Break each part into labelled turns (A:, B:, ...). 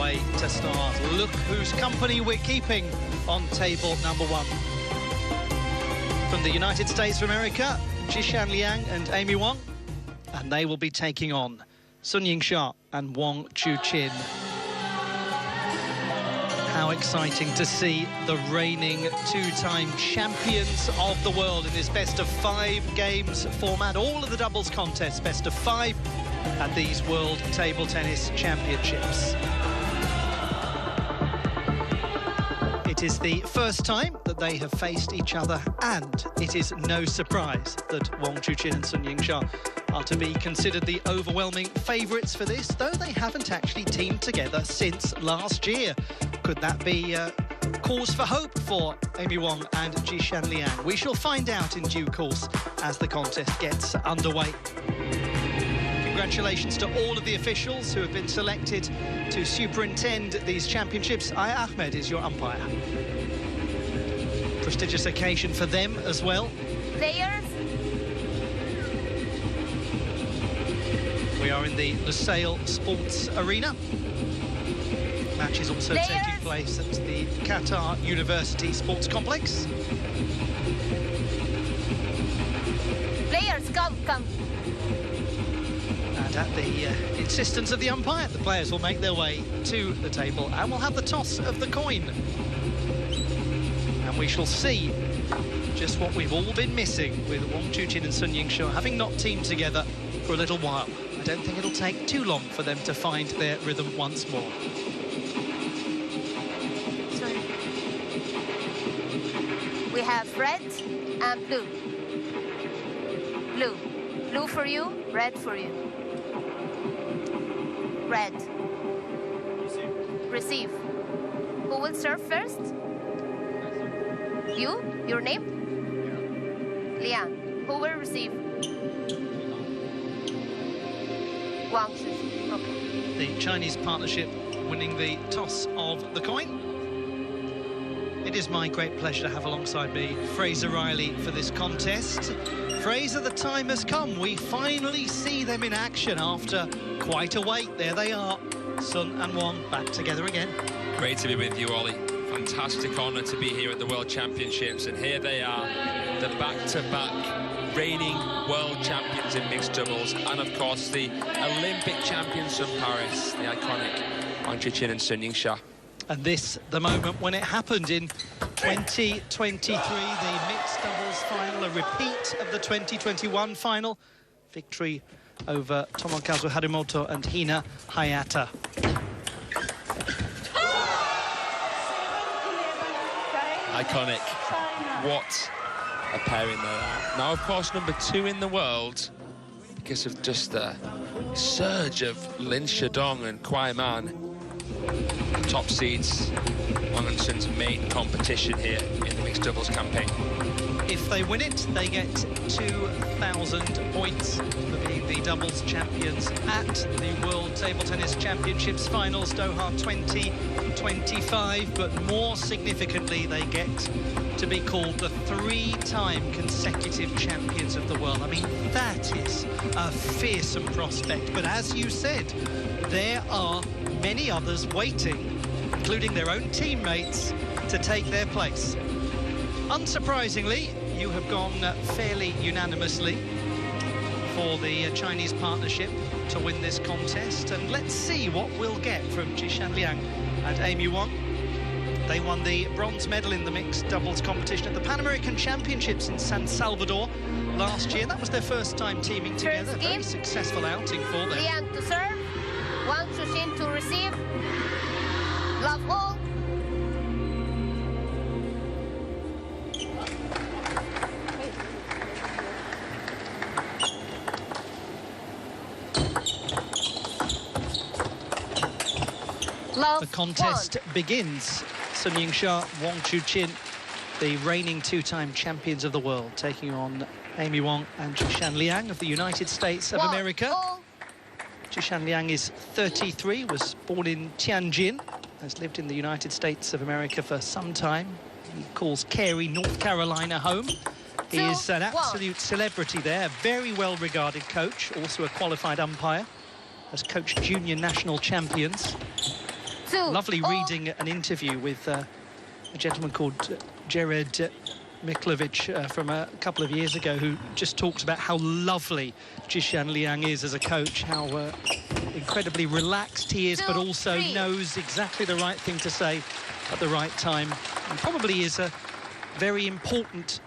A: way to start. Look whose company we're keeping on table number 1. From the United States of America, Jishan Liang and Amy Wang, and they will be taking on Sunyingsha and wangchuqin. How exciting to see the reigning 2-time champions of the world in this best-of-5 games format. All of the doubles contests, best of 5 at these World Table Tennis Championships. It is the first time that they have faced each other, and it is no surprise that wangchuqin and sunyingsha are to be considered the overwhelming favourites for this, though they haven't actually teamed together since last year. Could that be cause for hope for Amy Wang and Jishan Liang? We shall find out in due course as the contest gets underway. Congratulations to all of the officials who have been selected to superintend these championships. Aya Ahmed is your umpire. Prestigious occasion for them as well.
B: Players.
A: We are in the Lusail Sports Arena. Match is also taking place at the Qatar University Sports Complex.
B: Players, come.
A: And at the insistence of the umpire, the players will make their way to the table and we'll have the toss of the coin. And we shall see just what we've all been missing with wangchuqin and sunyingsha having not teamed together for a little while. I don't think it'll take too long for them to find their rhythm once more.
B: We have red and blue. Blue for you, red for you. Red. Receive. Who will serve first? You? Your name? Liang. Who will receive? Wang. Okay.
A: The Chinese partnership winning the toss of the coin. It is my great pleasure to have alongside me Fraser Riley for this contest. Fraser, the time has come. We finally see them in action after quite a wait. There they are, Sun and Wang back together again.
C: Great to be with you, Ollie. Fantastic honour to be here at the World Championships, and here they are, the back-to-back reigning world champions in mixed doubles, and of course the Olympic champions from Paris, the iconic wangchuqin and sunyingsha.
A: And this, the moment when it happened in 2023, the mixed doubles final, a repeat of the 2021 final. Victory over Tomokazu Harimoto and Hina Hayata.
C: Iconic. What a pairing they are. Now, of course, number 2 in the world, because of just the surge of Lin Shadong and Kwai Man. Top seeds, Wang and Sun's main competition here in the mixed doubles campaign.
A: If they win it, they get 2,000 points to be the doubles champions at the World Table Tennis Championships Finals Doha 2025. But more significantly, they get to be called the 3-time consecutive champions of the world. I mean, that is a fearsome prospect. But as you said, there are many others waiting, including their own teammates, to take their place. Unsurprisingly, you have gone fairly unanimously for the Chinese partnership to win this contest, and let's see what we'll get from Jishan Liang and Amy Wang. They won the bronze medal in the mixed doubles competition at the Pan American Championships in San Salvador last year. That was their first time teaming together. Very successful outing for them.
B: Liang to serve, wangchuqin to receive. Love all.
A: The contest begins. Sunyingsha, wangchuqin, the reigning 2-time champions of the world, taking on Amy Wang and Jishan Liang of the United States of America. Jishan Liang is 33, was born in Tianjin, has lived in the United States of America for some time. He calls Cary, North Carolina, home. He is an absolute celebrity there, a very well-regarded coach, also a qualified umpire, has coached junior national champions. Lovely reading an interview with a gentleman called Jared Miklovic from a couple of years ago, who just talks about how lovely Jishan Liang is as a coach, how incredibly relaxed he is, but also knows exactly the right thing to say at the right time, and probably is a very important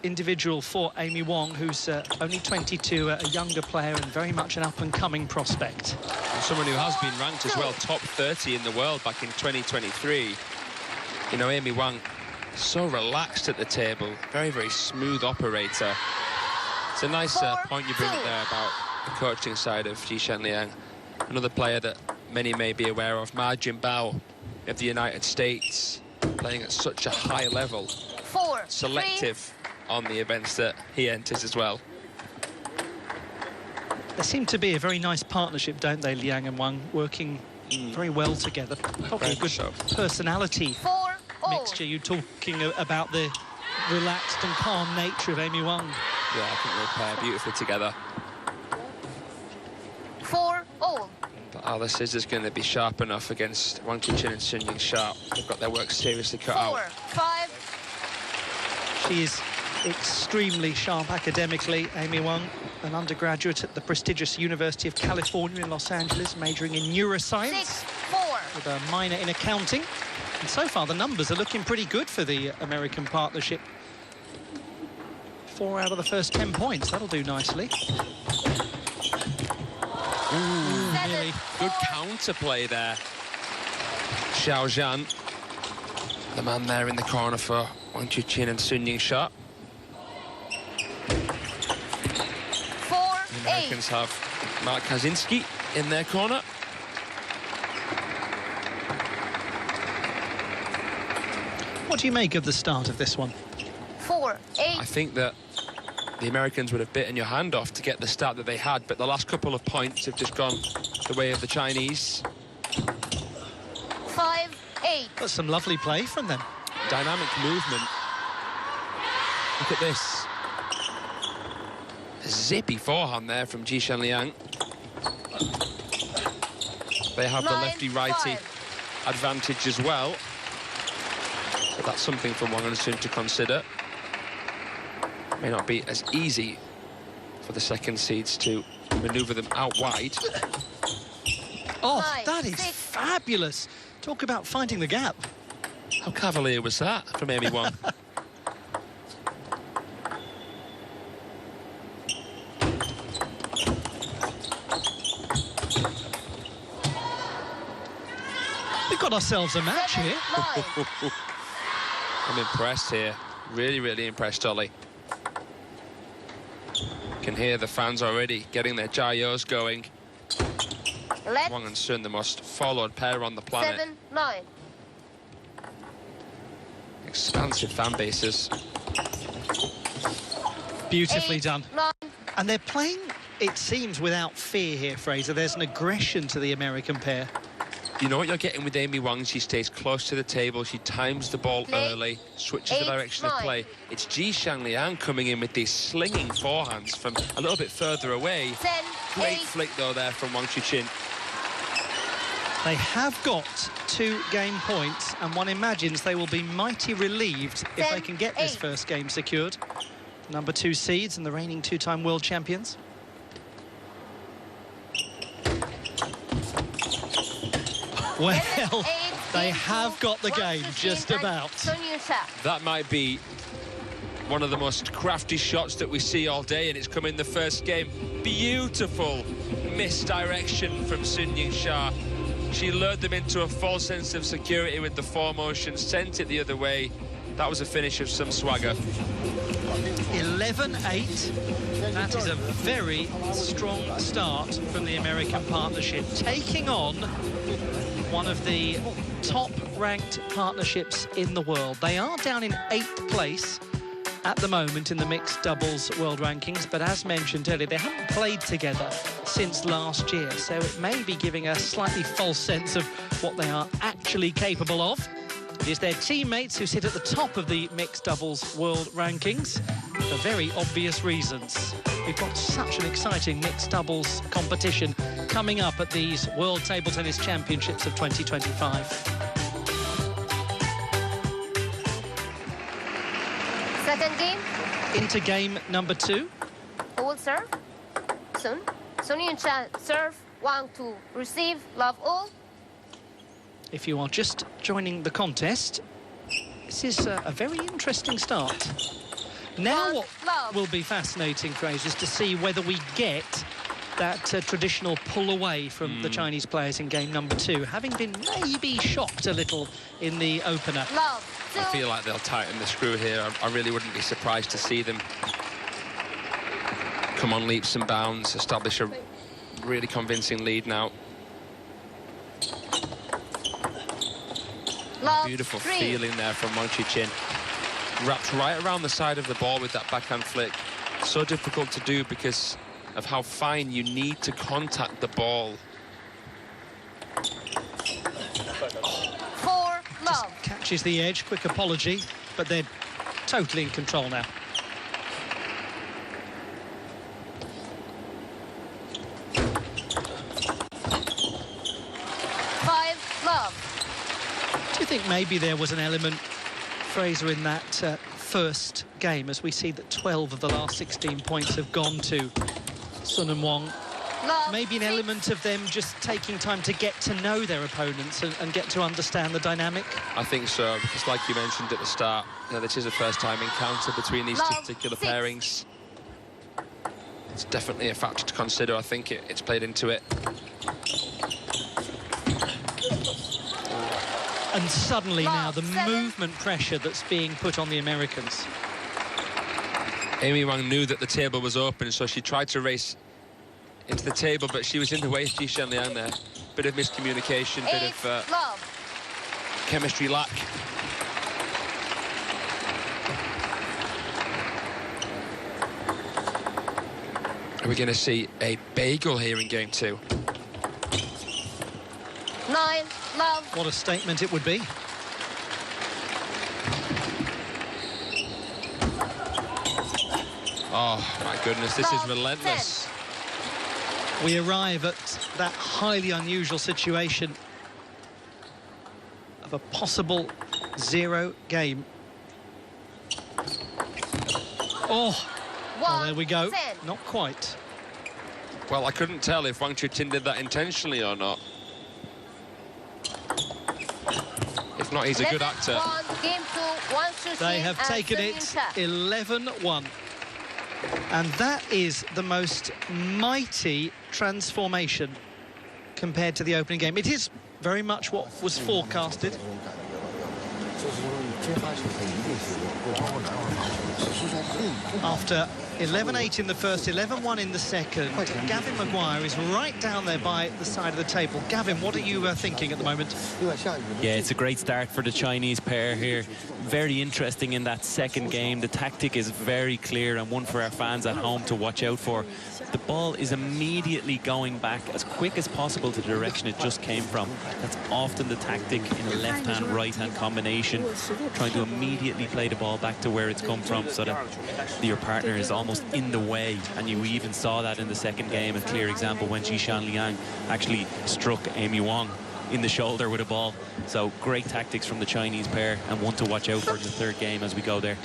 A: individual for Amy Wang, who's only 22, a younger player and very much an up-and-coming prospect.
C: And someone who has been ranked as well top 30 in the world back in 2023. You know, Amy Wang, so relaxed at the table, very, very smooth operator. It's a nice point you bring up there about the coaching side of Jishan Liang. Another player that many may be aware of, Ma Jinbao of the United States, playing at such a high level. Selective on the events that he enters as well.
A: There seem to be a very nice partnership, don't they, Liang and Wang, working very well together. Probably a good personality mixture. You're talking about the relaxed and calm nature of Amy Wang.
C: Yeah, I think they pair beautifully together.
B: 4-all.
C: But Alice is going to be sharp enough against wangchuqin and sunyingsha. They've got their work seriously cut out.
B: 4-5.
A: She is extremely sharp academically, Amy Wang, an undergraduate at the prestigious University of California in Los Angeles, majoring in neuroscience
B: 6-4.
A: with a minor in accounting. And so far, the numbers are looking pretty good for the American partnership. 4 out of the first 10 points. That'll do nicely.
C: Ooh, nearly. Good counterplay there. Xiao Zhan, the man there in the corner for wangchuqin and sunyingsha. The Americans have Mark Kaczynski in their corner.
A: What do you make of the start of this one?
B: 4-8.
C: I think that the Americans would have bitten your hand off to get the start that they had, but the last couple of points have just gone the way of the Chinese.
B: 5-8.
A: That's some lovely play from them.
C: Dynamic movement. Look at this. A zippy forehand there from Jishan Liang. They have the lefty-righty advantage as well. But that's something for Wang and Sun to consider. May not be as easy for the second seeds to manoeuvre them out wide.
A: Oh, that is fabulous. Talk about finding the gap.
C: How cavalier was that from Amy Wang?
A: We've got ourselves a match here.
C: I'm impressed here. Really, really impressed, Ollie. Can hear the fans already getting their jayos going. Wang and Sun, the most followed pair on the planet.
B: 7-9.
C: Expansive fan bases.
A: Beautifully done.
B: 9.
A: And they're playing, it seems, without fear here, Fraser. There's an aggression to the American pair.
C: You know what you're getting with Amy Wang? She stays close to the table, she times the ball early, switches the direction of play. It's Jishan Liang coming in with these slinging forehands from a little bit further away.
B: 10,
C: Great
B: 8.
C: flick, though, there from wangchuqin.
A: They have got 2 game points, and one imagines they will be mighty relieved if they can get this first game secured. Number 2 seeds and the reigning 2-time world champions. Well, they have got the game, just about.
C: That might be one of the most crafty shots that we see all day, and it's come in the first game. Beautiful misdirection from sunyingsha. She lured them into a false sense of security with the foremotion, sent it the other way. That was a finish of some swagger.
A: 11-8. That is a very strong start from the American partnership, taking on one of the top-ranked partnerships in the world. They are down in 8th place at the moment in the mixed doubles world rankings, but as mentioned earlier, they haven't played together since last year, so it may be giving a slightly false sense of what they are actually capable of. It is their teammates who sit at the top of the mixed doubles world rankings. for very obvious reasons. We've got such an exciting mixed doubles competition coming up at these World Table Tennis Championships of 2025.
B: Second game.
A: Into game number 2.
B: Who will serve? Sunyingsha serve. Wang to receive. Love all.
A: If you are just joining the contest, this is a very interesting start. Now what will be fascinating, Fraser, is to see whether we get that traditional pull away from the Chinese players in game number 2, having been maybe shocked a little in the opener.
B: Love.
C: I feel like they'll tighten the screw here. I really wouldn't be surprised to see them come on leaps and bounds, establish a really convincing lead now.
B: Love.
C: Beautiful
B: 3.
C: feeling there from wangchuqin. Wraps right around the side of the ball with that backhand flick. So difficult to do because of how fine you need to contact the ball.
B: 4. Love.
A: Catches the edge, quick apology, but they're totally in control now. Do you think maybe there was an element, Fraser, in that first game, as we see that 12 of the last 16 points have gone to Sun and Wang? Maybe an element of them just taking time to get to know their opponents and get to understand the dynamic?
C: I think so, because like you mentioned at the start, this is a first-time encounter between these two particular pairings. It's definitely a factor to consider. I think it's played into it.
A: And suddenly now the movement pressure that's being put on the Americans.
C: Amy Wang knew that the table was open, so she tried to race into the table, but she was in the way of Ji Liang there. Bit of miscommunication, bit of chemistry lack. Are we going to see a bagel here in game 2?
B: 9. Love.
A: What a statement it would be.
C: Oh, my goodness, this is relentless.
B: 10.
A: We arrive at that highly unusual situation of a possible 0 game. Oh, well, there we go.
B: 10.
A: Not quite.
C: Well, I couldn't tell if wangchuqin did that intentionally or not. If not, he's a good actor.
B: Game 2, wangchuqin.
A: They have taken it 11-1. And that is the most mighty transformation compared to the opening game. It is very much what was forecasted. After 11-8 in the first, 11-1 in the second, Gavin Maguire is right down there by the side of the table. Gavin, what are you thinking at the moment?
D: Yeah, it's a great start for the Chinese pair here. Very interesting in that second game. The tactic is very clear and one for our fans at home to watch out for. The ball is immediately going back as quick as possible to the direction it just came from. That's often the tactic in a left-hand, right-hand combination, trying to immediately play the ball back to where it's come from so that your partner is almost in the way. And you even saw that in the second game, a clear example when Ji Liang actually struck Amy Wang in the shoulder with a ball. So great tactics from the Chinese pair, and one to watch out for in the third game as we go there.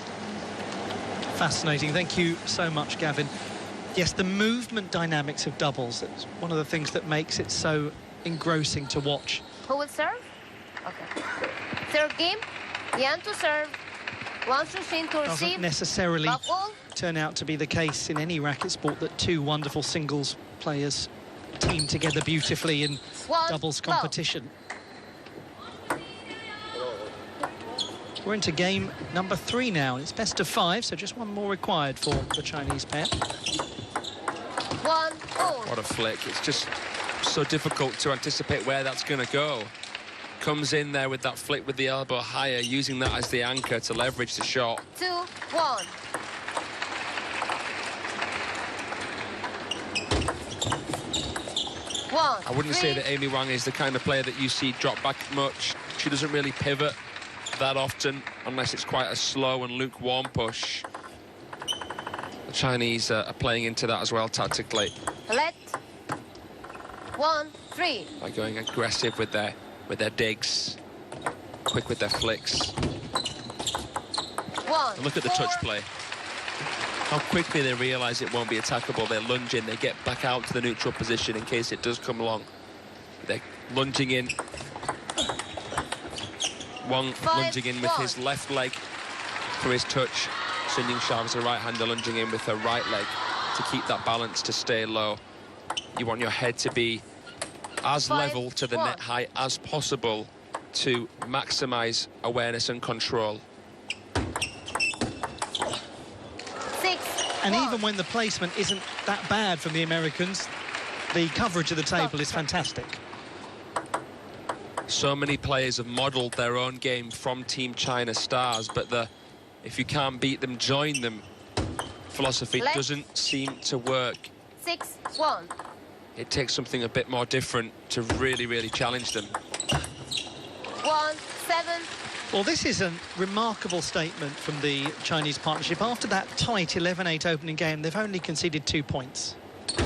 A: Fascinating. Thank you so much, Gavin. Yes, the movement dynamics of doubles, it's one of the things that makes it so engrossing to watch.
B: Who will serve? Okay. Third game, Liang to serve, wangchuqin to receive.
A: Doesn't necessarily turn out to be the case in any racket sport that two wonderful singles players team together beautifully in doubles competition. We're into game number 3 now. It's best of 5, so just one more required for the Chinese pair.
B: 1-all.
C: What a flick. It's just so difficult to anticipate where that's going to go. Comes in there with that flick with the elbow higher, using that as the anchor to leverage the shot.
B: 2-1.
C: I wouldn't say that Amy Wang is the kind of player that you see drop back much. She doesn't really pivot that often, unless it's quite a slow and lukewarm push. The Chinese are playing into that as well tactically.
B: Let 1, 3.
C: By going aggressive with their digs, quick with their flicks.
B: 1.
C: And look at the
B: 4.
C: touch play. How quickly they realise it won't be attackable. They lunge in, they get back out to the neutral position in case it does come along. They're lunging in. Wang
B: 5,
C: lunging in with
B: 1.
C: his left leg for his touch. Sunyingsha is a right-hander lunging in with her right leg to keep that balance, to stay low. You want your head to be as
B: 5,
C: level to the
B: 1.
C: net height as possible to maximise awareness and control.
B: 6,
A: And
B: 1.
A: even when the placement isn't that bad from the Americans, the coverage of the table is fantastic.
C: So many players have modelled their own game from Team China stars, but if you can't beat them, join them philosophy
B: Left.
C: doesn't seem to work.
B: 6, 1.
C: It takes something a bit more different to really, really challenge them.
B: 1, 7.
A: Well, this is a remarkable statement from the Chinese partnership. After that tight 11-8 opening game, they've only conceded 2 points.
B: 2,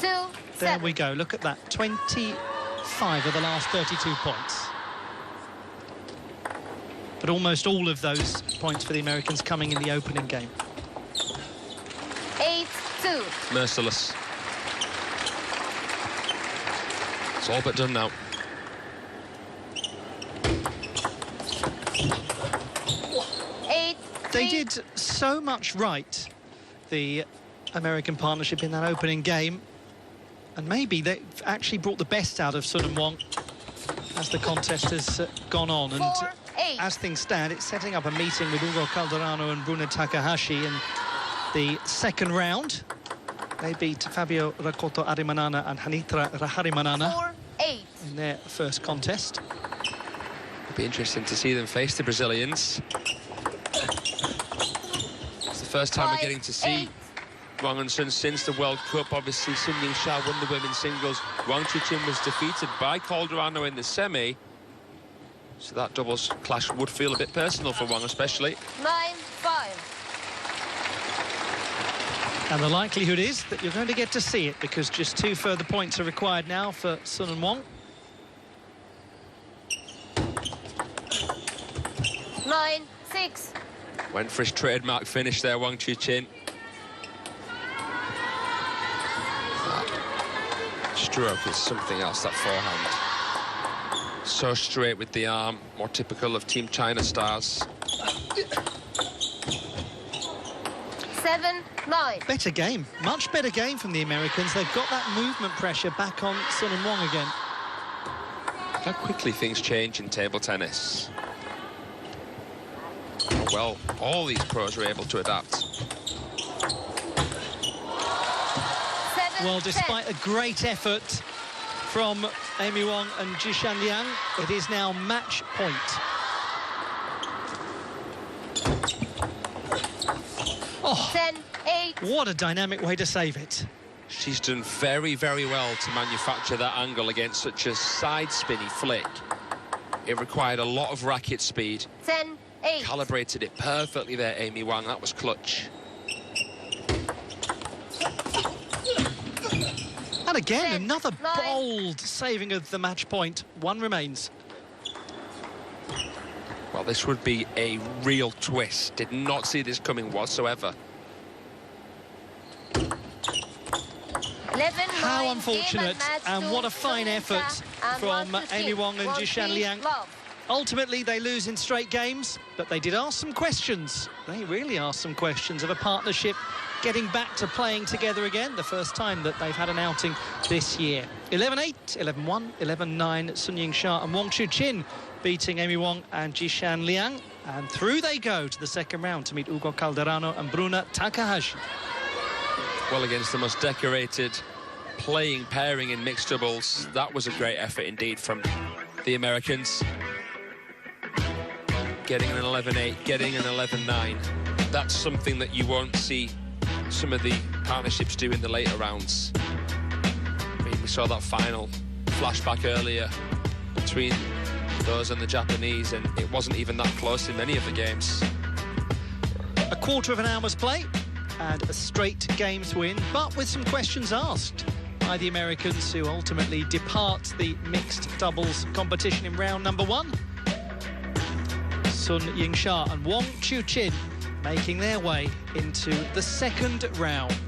A: There
B: 7.
A: we go. Look at that. 25 of the last 32 points. But almost all of those points for the Americans coming in the opening game.
B: 8, 2.
C: Merciless. It's all but done now.
A: They did so much right, the American partnership, in that opening game. And maybe they actually brought the best out of Sun and Wang as the contest has gone on. And
B: 4, 8.
A: as things stand, it's setting up a meeting with Ugo Calderano and Bruna Takahashi in the second round. They beat Fabio Rakoto Arimanana and Hanitra Raharimanana
B: 4, 8.
A: in their first contest.
C: It'll be interesting to see them face the Brazilians. It's the first time
B: 5,
C: we're getting to see
B: 8.
C: Wang and Sun since the World Cup. Obviously, sunyingsha won the women's singles. Wangchuqin was defeated by Calderano in the semi. So that doubles clash would feel a bit personal for Wang, especially.
B: 9, 5.
A: And the likelihood is that you're going to get to see it, because just 2 further points are required now for Sun and Wang.
B: 9, 6.
C: Went for his trademark finish there, Wangchuqin. Stroke is something else, that forehand. So straight with the arm, more typical of Team China stars.
B: 7, 9.
A: Better game, much better game from the Americans. They've got that movement pressure back on Sun and Wang again.
C: How quickly things change in table tennis. How well all these pros are able to adapt.
B: 7,
A: Well,
B: 10.
A: despite a great effort from Amy Wang and Jishan Liang, it is now match point. Oh,
B: 10, 8.
A: what a dynamic way to save it.
C: She's done very, very well to manufacture that angle against such a side spinny flick. It required a lot of racket speed.
B: 10, 8.
C: Calibrated it perfectly there, Amy Wang. That was clutch.
A: And again,
B: 10,
A: another
B: 9.
A: bold saving of the match point. 1 remains.
C: Well, this would be a real twist. Did not see this coming whatsoever.
B: 11,
A: How
B: 9.
A: unfortunate,
B: Game
A: and
B: match
A: what
B: to
A: a fine
B: Sunyingsha
A: effort
B: and
A: from
B: Wangchuqin.
A: Amy Wang and Jishan Liang.
B: Love.
A: Ultimately, they lose in straight games, but they did ask some questions. They really asked some questions of a partnership getting back to playing together again, the first time that they've had an outing this year. 11-8, 11-1, 11-9, Sunyingsha and Wangchuqin beating Amy Wang and Jishan Liang. And through they go to the second round to meet Ugo Calderano and Bruna Takahashi.
C: Well, against the most decorated playing pairing in mixed doubles. That was a great effort indeed from the Americans. Getting an 11-8, getting an 11-9. That's something that you won't see some of the partnerships do in the later rounds. I mean, we saw that final flashback earlier between those and the Japanese, and it wasn't even that close in many of the games.
A: A quarter of an hour's play. and a straight games win, but with some questions asked by the Americans, who ultimately depart the mixed doubles competition in round number 1. Sunyingsha and Wangchuqin making their way into the second round.